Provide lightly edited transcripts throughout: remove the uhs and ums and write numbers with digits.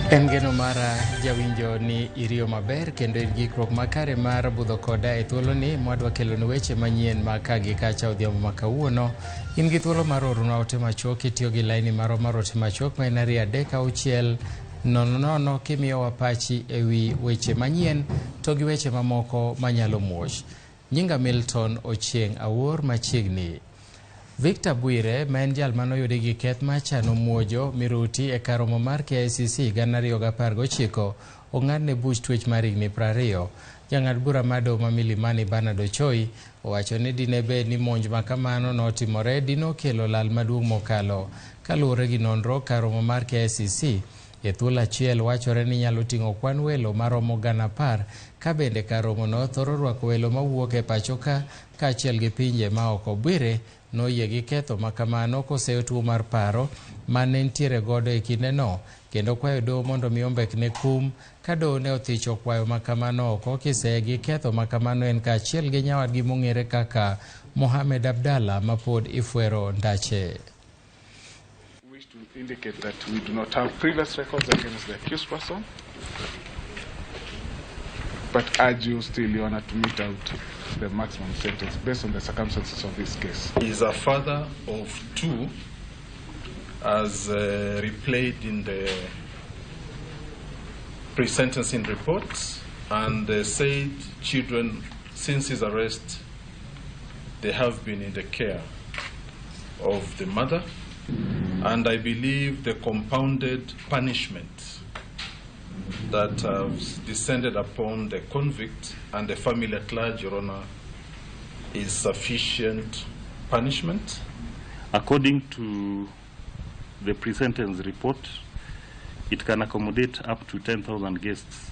En geno mara jawinjo ni iriyo maber kendo in gikruok makare mar budho koda e thuolo ni mwadwa kelo ni weche manyien ma kagi kacha odhiambo ma kawuono. In gi thuolo mar oruna ote machok kitiyo gi laini maro mar ote machok ma en 3-6-0-0 kimiyo wapachi e wi weche manyien to gi weche mamoko manyalo muoch. Nyinga Milton Ochieng Awuor machiegni. Victor Bwire ma en jal manoyudi gi keth machano muojo miruti e karomo mar KICC 2019 ong'adne buch twech mar higni 20. Jang'ad bura mado ma Milimani Bernard Ochoi owacho ni dine bed ni monj makamano notimore dino kelo lal maduong' mokalo. Kaluwore gi nonro, karomo mar KICC e thuolo achiel wachore ni nyalo ting'o kwan welo maromo 10,000 ka bende karomo no thoro rwako welo mawuok e pacho ka achiel gi pinje ma oko. Bwire noyie gi ketho makamano koseyo tuo mar paro mane ntiere godo e kinde no kendo kwayo doho mondo mi ombekne kum ka doho ne othicho kwayo makamano oko. Kiseye gi ketho makamano en kaachiel gi nyawadgi mong'ere kaka Mohamed Abdalla ma pod ifuero ndache. Wish to indicate that we do not have previous records against the accused person, but urge you still, Your Honor, to mete out the maximum sentence based on the circumstances of this case. He is a father of 2, as replayed in the pre-sentencing reports, and said children, since his arrest, they have been in the care of the mother, and I believe the compounded punishment that has descended upon the convict and the family at large, Your Honor, is sufficient punishment. According to the pre-sentence report, it can accommodate up to 10,000 guests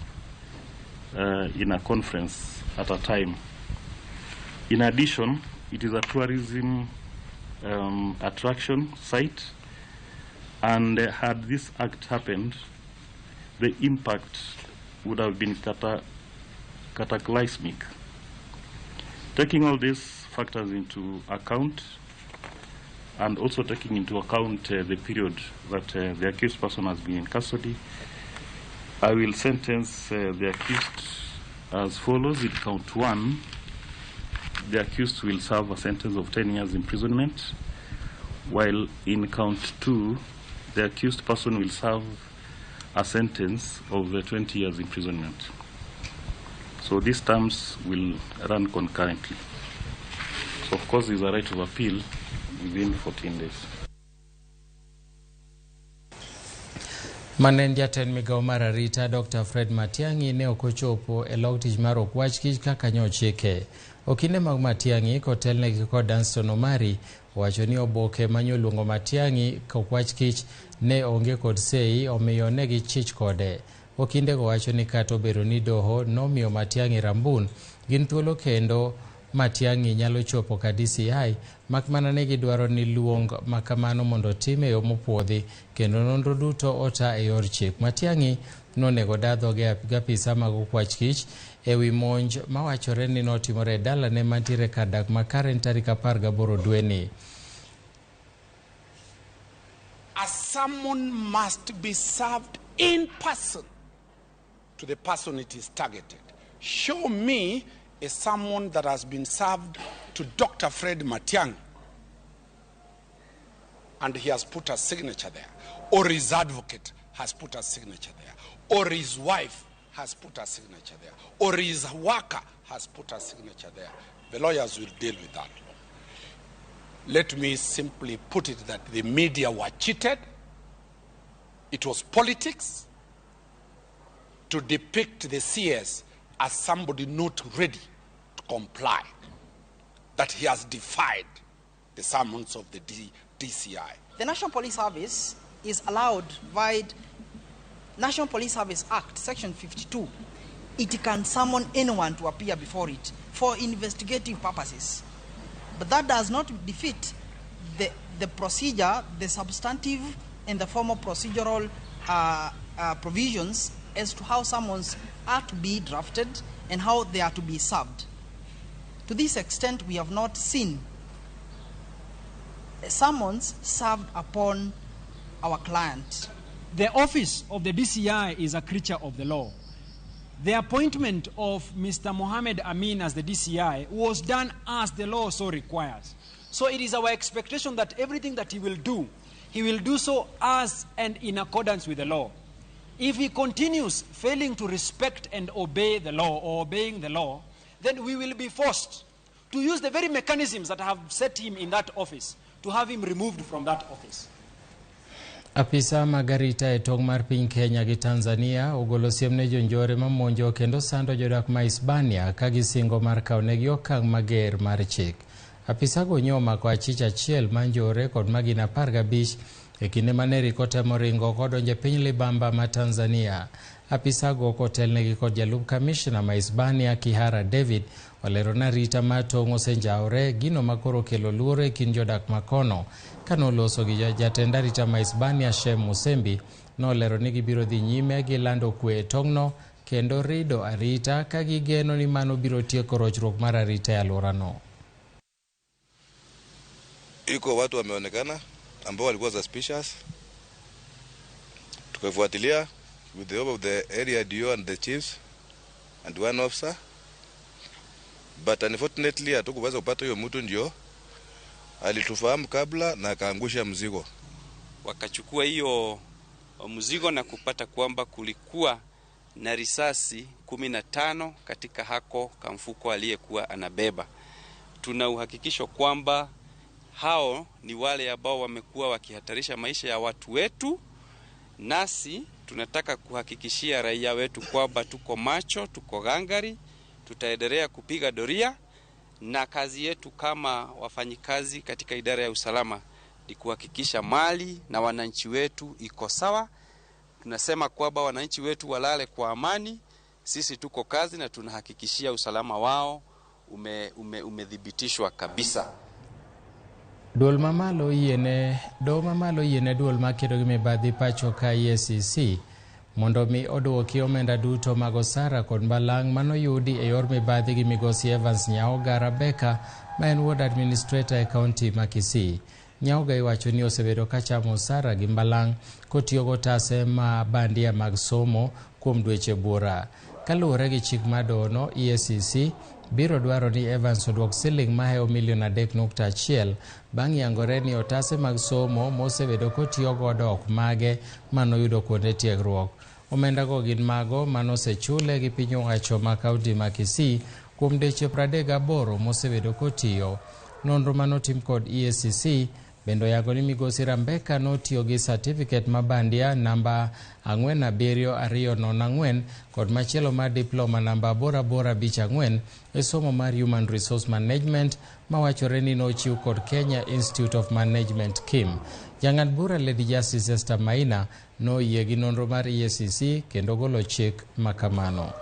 in a conference at a time. In addition, it is a tourism attraction site, and had this act happened, the impact would have been cataclysmic. Taking all these factors into account, and also taking into account the period that the accused person has been in custody, I will sentence the accused as follows. In count 1, the accused will serve a sentence of 10 years imprisonment, while in count 2, the accused person will serve a sentence of 20 years imprisonment. So these terms will run concurrently. So of course, there is a right of appeal within 14 days. Manen jatend migao mar arita Dr. Fred Matiang'i ne okochopo e log tich mar okwach kich kaka nyochike. Okinde mag Matiang'i kotelnegi kod Danston Omari wacho ni oboke manyoluongo Matiang'i kokwach kich ne onge kod sei omiyo ne gichich kode. Okindego wacho ni kata obedo ni doho nomiyo Matiang'i rambun, gin thuolo kendo Matiang'i nyalo chopo ka DCI, makmana ne gidwaro ni luong makamano mondo time yo mopuodhi kendo nonro duto ota e yor chik. Matiang'i nonego dadho gi apisa mag okwach kich e wi monj mawachore ni notimore dalane mantiere kar dak makare tarik 18 dweni. A summon must be served in person to the person it is targeted. Show me a summon that has been served to Dr. Fred Matiang'i and he has put a signature there, or his advocate has put a signature there, or his wife has put a signature there, or his worker has put a signature there. The lawyers will deal with that. Let me simply put it that the media were cheated It was politics to depict the CS as somebody not ready to comply, that he has defied the summons of the DCI. The National Police Service is allowed by National Police Service Act, Section 52. It can summon anyone to appear before it for investigative purposes. But that does not defeat the procedure, the substantive and the formal procedural provisions as to how summons are to be drafted and how they are to be served. To this extent, we have not seen summons served upon our client. The office of the DCI is a creature of the law. The appointment of Mr. Mohammed Amin as the DCI was done as the law so requires. So it is our expectation that everything that he will do so as and in accordance with the law. If he continues failing to respect and obey the law or obeying the law, then we will be forced to use the very mechanisms that have set him in that office to have him removed from that office. Apisa magarita e tong mar piny Kenya gi Tanzania ogolo siem ne jonjore mamonjo kendo sando jodak ma Hispania ka gisingo mar kawnegi okang' mager mar chik. Apisa go nyomako achich achiel manjore kod magina 15 e kinde mane Rieko temo ringo kodonjo piny libamba ma Tanzania. Apisa go kotelnegi kod jalup kamishna ma Hispania Kihara David olero na rita ma tong' osenjaore gino makoro kelo luoro e kind jodak makono. Kanoloso gi jatend arita ma Hispania Shem Musembi nolero ni gibiro dhi nyime gi lando kwe e tong'no kendo rido arita ka gigeno ni mano biro tieko rochruok mar arita e alworano. Iko watu wameonekana ambao walikuwa suspicious, tukafuatilia with the help of the area DO and the chiefs and one officer, but unfortunately hatukuweza kupata huyo mtu. Ndio alitufahamu kabla na akaangusha mzigo. Wakachukua hiyo mzigo na kupata kwamba kulikuwa na risasi 15 katika hako kamfuko aliyekuwa anabeba. Tuna uhakikisho kwamba hao ni wale ambao wamekuwa wakihatarisha maisha ya watu wetu, nasi tunataka kuhakikishia raia wetu kwamba tuko macho, tuko gangari, tutaendelea kupiga doria, na kazi yetu kama wafanyikazi katika idara ya usalama ni kuhakikisha mali na wananchi wetu iko sawa. Tunasema kwamba wananchi wetu walale kwa amani. Sisi tuko kazi na tunahakikishia usalama wao umedhibitishwa kabisa. Duol mamalo yiene duol makedo gi mibadhi pacho ka EACC mondo mi oduoki omenda duto mag osara kod mbalang' manoyudi e yor mibadhi gi migosi Evans Nyaoga Rebecca ma en wuod administrator e kaunti ma Kisii. Nyaoga iwacho ni osebedo ka chamo osara gi mbalang' kotiyo gotase ma bandia mag somo kuom dweche buora. Kaluwore gi chik madono, EACC biro dwaro ni Evans oduok siling maheo milion 3.1 bang' yangore ni otase mag somo mosebedo kotiyo godo ok mage manoyudo kuonde tiegruok. Omenda go gin mago manosechule gi piny owacho ma kaunti ma Kisii kuom dweche 38 mosebedo kotiyo. Nonro manotim kod EACC bendo yango ni migosi Rebecca notiyo gi certificate mabandia namba 47204 kod machielo mar diploma namba 854 e somo mar Human Resource Management mawachore ni nochiw kod Kenya Institute of Management KIM. Jang'ad bura Lady Justice Esther Maina noyie gi nonro mar EACC kendo golo chik makamano.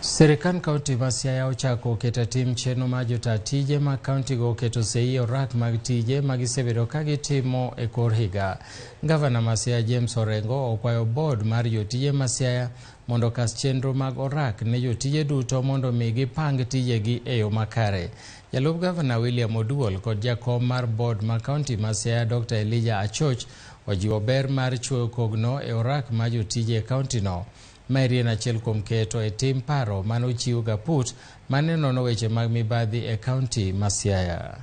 Serikal kaunti ma Siaya ochako keto tim chenro mar jotaa tije ma kaunti go keto sei orak mag tije ma gisebedo ka gitimo e kor higa. Gavana ma Siaya James Orengo okwayo board mar jotije ma Siaya mondo kas chenro mag orak ne jotije duto mondo mi gipang tijegi e yo makare. Jalup Gavana William Oduol kod jakom mar board ma kaunti ma Siaya Dr. Elijah Achoch ojiwo ber mar chuo kogno e orak ma jotije e kaunti no. Mairi en achiel kuom keto e tim paro manochiw gaput mane nono weche mag mibadhi e kaunti ma Siaya.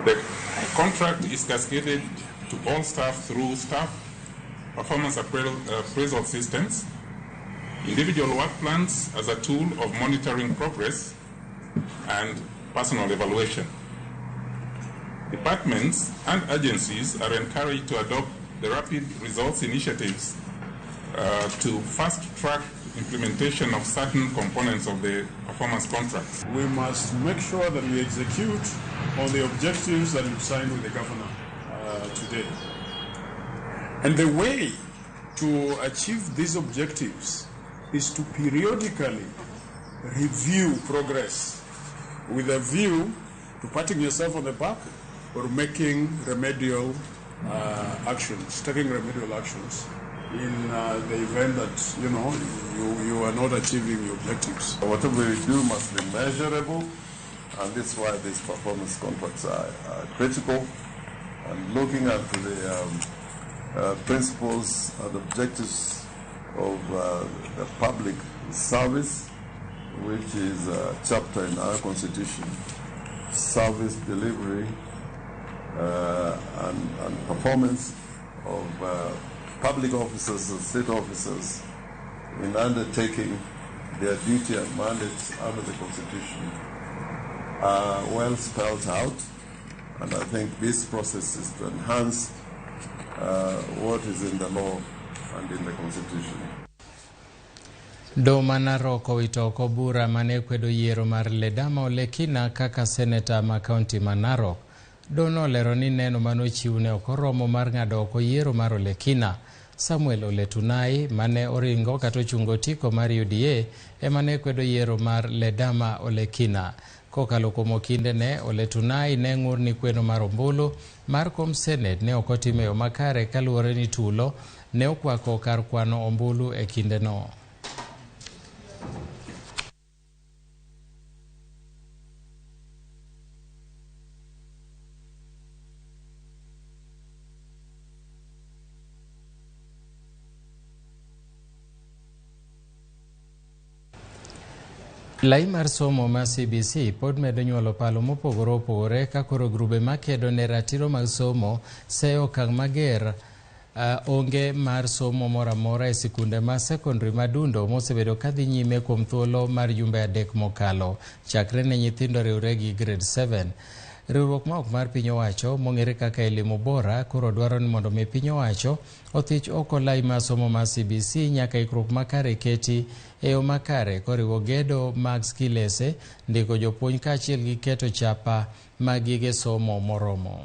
The contract is cascaded to to all staff through staff performance appraisal systems, individual work plans as a tool of monitoring progress, and personal evaluation. Departments and agencies are encouraged to adopt the rapid results initiatives to fast-track implementation of certain components of the performance contracts. We must make sure that we execute on the objectives that we've signed with the governor today. And the way to achieve these objectives is to periodically review progress with a view to patting yourself on the back or making remedial actions, taking remedial actions in the event that, you are not achieving your objectives. Whatever we do must be measurable, and that's why these performance contracts are critical. And looking at the principles and objectives of the public service, which is a chapter in our constitution, service delivery and performance of public officers and state officers in undertaking their duty and mandates under the Constitution are well spelled out, and I think this process is to enhance what is in the law and in the Constitution. Doma Narok owito oko bura mane kwedo yiero mar Ledama Olekina kaka seneta ma kaunti ma Narok. Dono olero ni neno manochiw ne ok oromo mar ng'ado oko yiero mar Olekina. Samuel Oletunai mane oringo kata ochungo tiko mar UDA emane kwedo yiero mar Ledama Olekina. Kokalo kuom kinde ne Oletunai ne ng'ur ni kweno mar ombulu mar kom Senate ne ok otimo yo makare kaluwore ni tulo ne okwako kar kwano ombulu e kinde no. Lai mar somo ma CBC pod medo nyuolo palo mopogore opogore ka koro grube makedo ne ratiro mag somo seyo okang' mager onge mar somo moramora e sikunde ma secondary madundo mosebedo kadhi nyime kuom thuolo mar jumbe adek mokalo chakre ne nyithindo riwre gi grade 7. Riwruok ma ok mar piny owacho mong'ere kaka elimu bora koro dwaro ni mondo mi piny owacho othich oko lai mar somo ma CBC nyaka ikruok makare keti e yo makare koriwo gedo mag skilese, ndiko jopuonj kaachiel gi keto chapa mag gige somo moromo.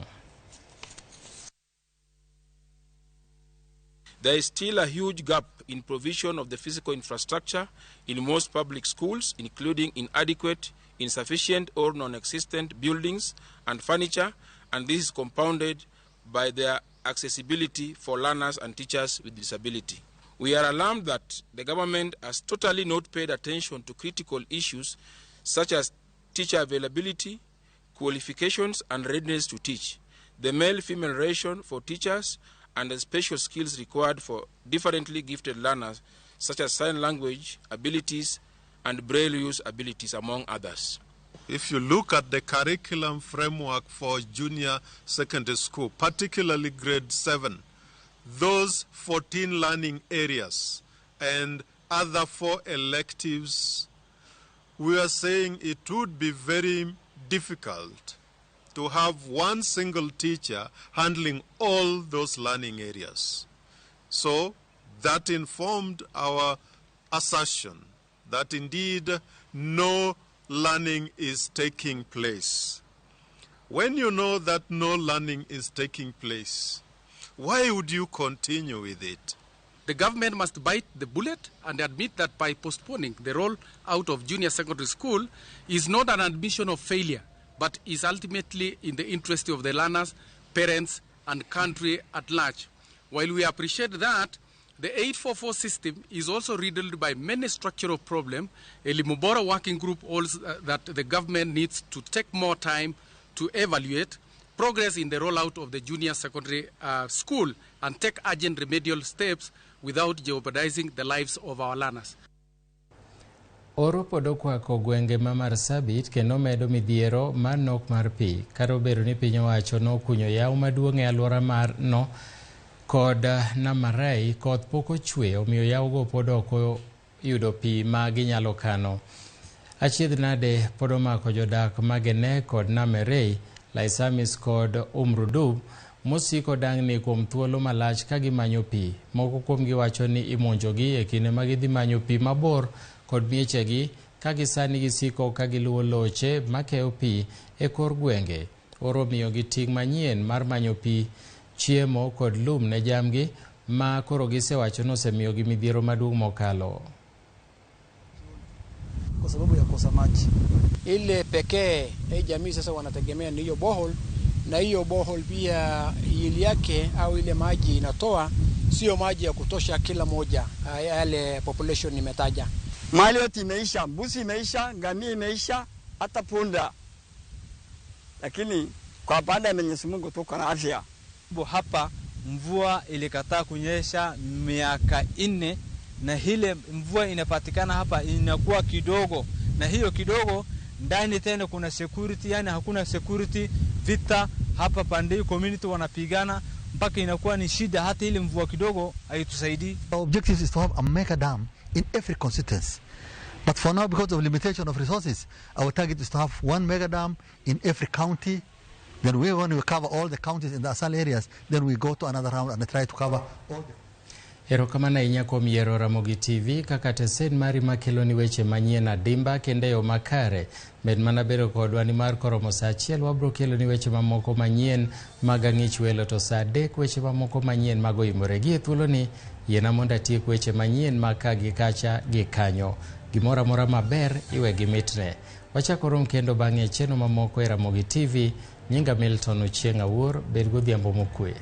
There is still a huge gap in provision of the physical infrastructure in most public schools, including inadequate, insufficient or non-existent buildings and furniture, and this is compounded by their accessibility for learners and teachers with disability. We are alarmed that the government has totally not paid attention to critical issues such as teacher availability, qualifications and readiness to teach, the male-female ratio for teachers, and the special skills required for differently gifted learners such as sign language abilities and braille use abilities, among others. If you look at the curriculum framework for junior secondary school, particularly grade 7, those 14 learning areas and other 4 electives, we are saying it would be very difficult to have one single teacher handling all those learning areas. So that informed our assertion that indeed no learning is taking place. When you know that no learning is taking place, why would you continue with it? The government must bite the bullet and admit that by postponing the roll out of junior secondary school is not an admission of failure, but is ultimately in the interest of the learners, parents, and country at large. While we appreciate that, the 844 system is also riddled by many structural problems. A Limubora working group holds that the government needs to take more time to evaluate progress in the rollout of the junior secondary school and take urgent remedial steps without jeopardizing the lives of our learners. Oro pod okwako gwenge ma Marsabit kendo medo midhiero mar nok mar pi. Kata obedo ni piny owacho nokunyo yawo maduong' e alwora mar no kod Namarei, koth pok ochwe, omiyo yawogo pod ok yudo pi ma ginyalo kano. Achiedh nade pod omako jodak Magene kod Namarei, Laisamis kod Umrudub mosiko dang'ni kuom thuolo malach ka gimanyo pi. Moko kuomgi wacho ni imonjogi e kinde ma gidhi manyo pi mabor kod miechegi, ka gisani gisiko ka giluwo loche makeyo pi e kor gwenge. Oro miyogi ting' manyien mar manyo pi, chiemo kod lum ne jamgi, ma koro gisewacho ni osemiyogi midhiero maduong' mokalo. Kwa sababu ya kosa maji. Ile pekee jamii sasa wanategemea ni hiyo borehole, na hiyo borehole pia ili yake au ile maji inatoa sio maji ya kutosha kila moja, yale population nimetaja. Mali yote imeisha, mbuzi imeisha, ngamia imeisha, hata punda. Lakini kwa baada ya Mwenyezi Mungu tuko na afya. Hapa mvua ilikataa kunyesha miaka 4, na ile mvua inapatikana hapa inakuwa kidogo, na hiyo kidogo ndani tena kuna security, yani hakuna security, vita hapa pande community wanapigana mpaka inakuwa ni shida, hata ile mvua kidogo haitusaidii. Our objective is to have a mega dam in every constituency. But for now, because of limitation of resources, our target is to have 1 mega dam in every county. Then when we cover all the counties in the ASAL areas, then we go to another round and try to cover all the... Erokamana inya kuom yiero Ramogi TV kaka tesen mari makeloni weche manyien adimba kende yo makare. Med mana bedo kodwa ni mar koromo saa 1 wabro keloni weche mamoko manyien mag ang'ich welo, to saa 3 weche mamoko manyien mago imore gi thuoloni. Yiena mondo atiek weche manyien maka gi kacha gi kanyo. Gimora mora maber iwe gimitne. Wachako rom kendo bang'e cheno mamoko e Ramogi TV. Nyinga Milton Ochieng' Awuor, bed godhiambo mokwe.